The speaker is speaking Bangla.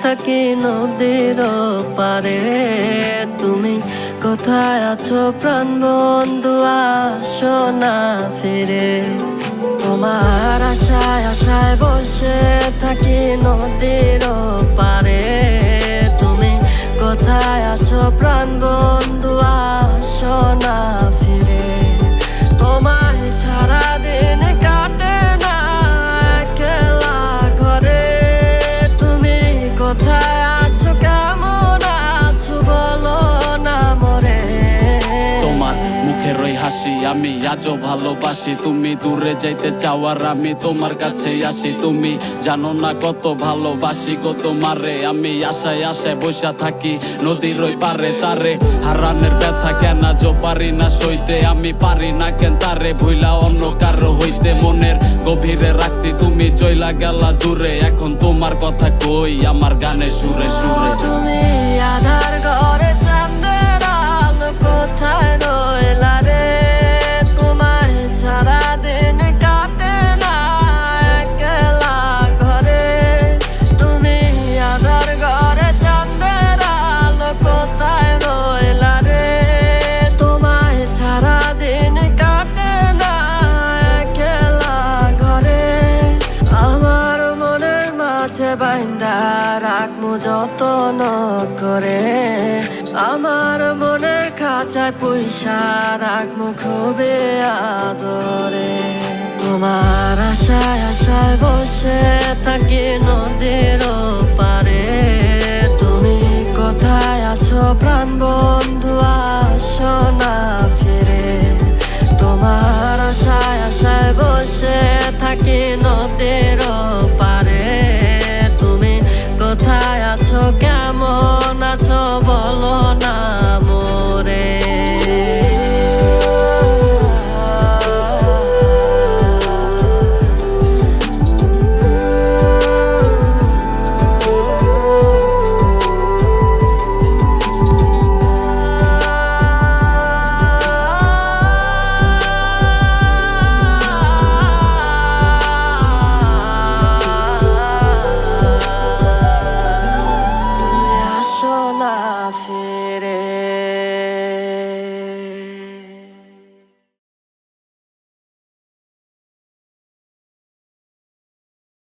থাকি নদীর পারে। তুমি কোথায় আছো প্রাণ বন্ধু, আসো না ফিরে। তোমার আশায় আশায় বসে থাকি নদীর পারে। তুমি কোথায় আছো প্রাণ বন্ধু, আসো না ফিরে। তোমায় সারাদিন কাটে না একলা ঘরে। তুমি কোথায় আছো কেমন আছো বলো না মরে। তোমার মুখের ওই হাসি আমি আজও ভালোবাসি। তুমি দূরে যাইতে চাও আর আমি তোমার কাছে আসি। তুমি জানো না কত ভালোবাসি গো তোমারে। আমি আশায় আশায় বসা থাকি নদীর ওই পারে। তারে হারানের ব্যথা কেন আজও পারি না সইতে। আমি পারি না কেন তারে ভুইলা অন্য কারো হইতে। মনের গভীরে রাখছি তুমি চইলা গেলা দূরে। এখন তোমার কথা কই আমার গানে সুরে সুরে। তুমি আধার ঘরে চাঁদের আলো কোথায় রইলা রে। তোমায় সারাদিন কাটে না একলা ঘরে। তুমি আধার ঘরে চাঁদের আলো কোথায় রইলা রে। তোমায় সারাদিন কাটে না একলা ঘরে। আমার মনের মাঝে বাইন্দা রাখমু যতন করে। আমার মনের খাঁচায় পয়সা রাখমু খুবই আদরে। তোমার আশায় আশায় বসে থাকি নদীর